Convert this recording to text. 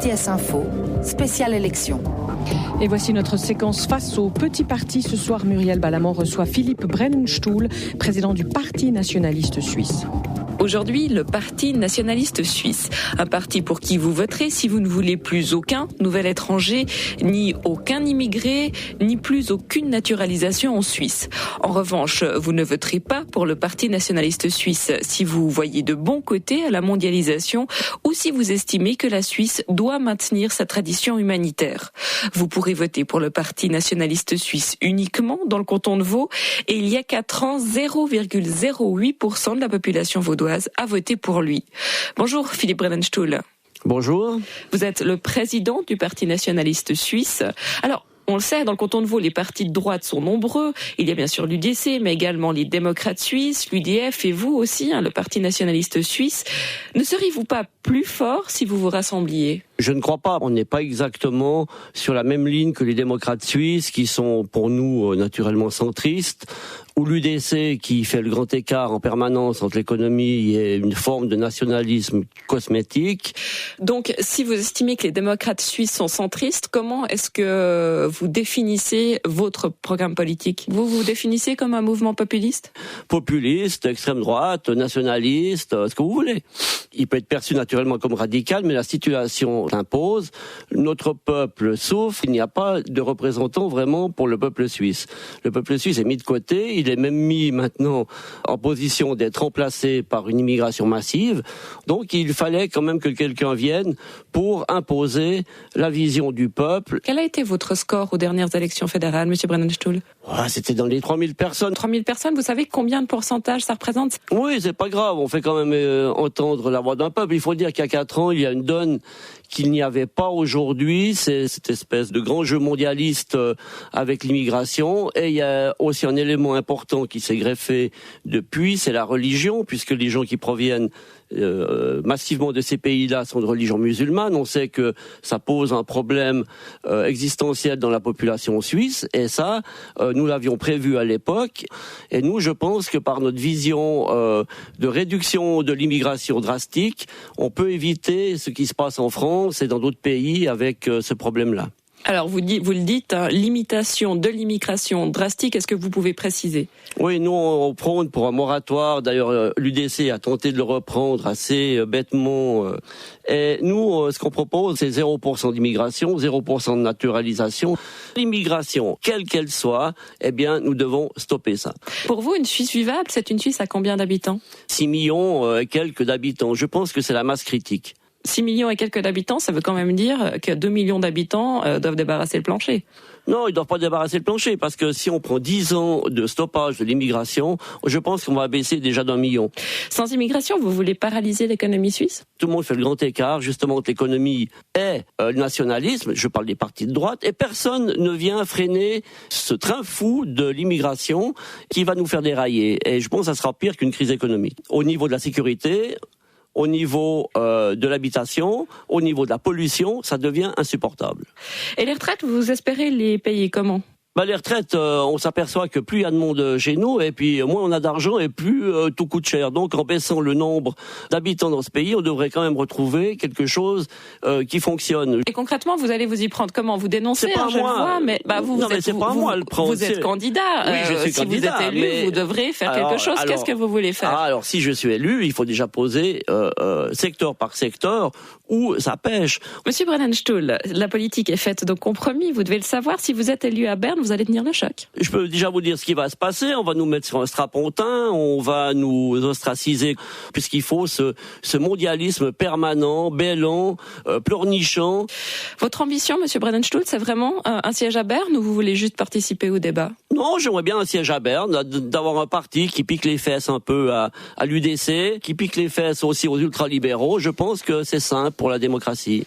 RTS Info, spéciale élection. Et voici notre séquence face aux petits partis. Ce soir, Muriel Balamant reçoit Philippe Brennenstuhl, président du Parti nationaliste suisse. Aujourd'hui, le Parti nationaliste suisse, un parti pour qui vous voterez si vous ne voulez plus aucun nouvel étranger, ni aucun immigré, ni plus aucune naturalisation en Suisse. En revanche, vous ne voterez pas pour le Parti nationaliste suisse si vous voyez de bons côtés à la mondialisation ou si vous estimez que la Suisse doit maintenir sa tradition humanitaire. Vous pourrez voter pour le Parti nationaliste suisse uniquement dans le canton de Vaud et il y a 4 ans, 0,08% de la population vaudoise a voté pour lui. Bonjour Philippe Brennenstuhl. Bonjour. Vous êtes le président du Parti nationaliste suisse. Alors, on le sait, dans le canton de Vaud, les partis de droite sont nombreux. Il y a bien sûr l'UDC, mais également les démocrates suisses, l'UDF et vous aussi, le Parti nationaliste suisse. Ne seriez-vous pas plus fort si vous vous rassembliez ? Je ne crois pas. On n'est pas exactement sur la même ligne que les démocrates suisses, qui sont pour nous naturellement centristes, ou l'UDC qui fait le grand écart en permanence entre l'économie et une forme de nationalisme cosmétique. Donc, si vous estimez que les démocrates suisses sont centristes, comment est-ce que vous définissez votre programme politique ? Vous vous définissez comme un mouvement populiste ? Populiste, extrême droite, nationaliste, ce que vous voulez. Il peut être perçu naturellement comme radical, mais la situation impose. Notre peuple souffre. Il n'y a pas de représentants vraiment pour le peuple suisse. Le peuple suisse est mis de côté. Il est même mis maintenant en position d'être remplacé par une immigration massive. Donc il fallait quand même que quelqu'un vienne pour imposer la vision du peuple. Quel a été votre score aux dernières élections fédérales, M. Brennenstuhl ? C'était dans les 3000 personnes. 3000 personnes, vous savez combien de pourcentage ça représente ? Oui, c'est pas grave, on fait quand même entendre la voix d'un peuple. Il faut dire qu'il y a 4 ans, il y a une donne qu'il n'y avait pas aujourd'hui, c'est cette espèce de grand jeu mondialiste avec l'immigration. Et il y a aussi un élément important qui s'est greffé depuis, c'est la religion, puisque les gens qui proviennent massivement de ces pays-là sont de religion musulmane. On sait que ça pose un problème existentiel dans la population suisse, et ça, nous l'avions prévu à l'époque. Et nous, je pense que par notre vision de réduction de l'immigration drastique, on peut éviter ce qui se passe en France et dans d'autres pays avec ce problème-là. Alors, vous le dites, limitation de l'immigration drastique, est-ce que vous pouvez préciser ? Oui, nous, on prône pour un moratoire. D'ailleurs, l'UDC a tenté de le reprendre assez bêtement. Et nous, ce qu'on propose, c'est 0% d'immigration, 0% de naturalisation. L'immigration, quelle qu'elle soit, eh bien, nous devons stopper ça. Pour vous, une Suisse vivable, c'est une Suisse à combien d'habitants ? 6 millions et quelques d'habitants. Je pense que c'est la masse critique. 6 millions et quelques d'habitants, ça veut quand même dire que 2 millions d'habitants doivent débarrasser le plancher. Non, ils ne doivent pas débarrasser le plancher, parce que si on prend 10 ans de stoppage de l'immigration, je pense qu'on va baisser déjà d'1 million. Sans immigration, vous voulez paralyser l'économie suisse ? Tout le monde fait le grand écart, justement, entre l'économie et le nationalisme, je parle des partis de droite, et personne ne vient freiner ce train fou de l'immigration qui va nous faire dérailler. Et je pense que ça sera pire qu'une crise économique. Au niveau de la sécurité, au niveau de l'habitation, au niveau de la pollution, ça devient insupportable. Et les retraites, vous espérez les payer comment ? Les retraites, on s'aperçoit que plus il y a de monde chez nous, et puis moins on a d'argent, et plus tout coûte cher. Donc en baissant le nombre d'habitants dans ce pays, on devrait quand même retrouver quelque chose qui fonctionne. Et concrètement, vous allez vous y prendre comment ? Vous dénoncez, c'est pas je moi. Le vois, mais c'est pas moi le prendre. Vous êtes candidat. Oui, je suis si candidat, vous êtes élu, vous devrez faire quelque chose. Qu'est-ce que vous voulez faire ? Alors, si je suis élu, il faut déjà poser secteur par secteur où ça pêche. Monsieur Brennenstuhl, la politique est faite de compromis. Vous devez le savoir. Si vous êtes élu à Berne, vous allez tenir le choc. Je peux déjà vous dire ce qui va se passer. On va nous mettre sur un strapontin, on va nous ostraciser, puisqu'il faut ce mondialisme permanent, bêlant, pleurnichant. Votre ambition, monsieur Brennenstuhl, c'est vraiment un siège à Berne ou vous voulez juste participer au débat ? Non, j'aimerais bien un siège à Berne, d'avoir un parti qui pique les fesses un peu à l'UDC, qui pique les fesses aussi aux ultralibéraux. Je pense que c'est sain pour la démocratie.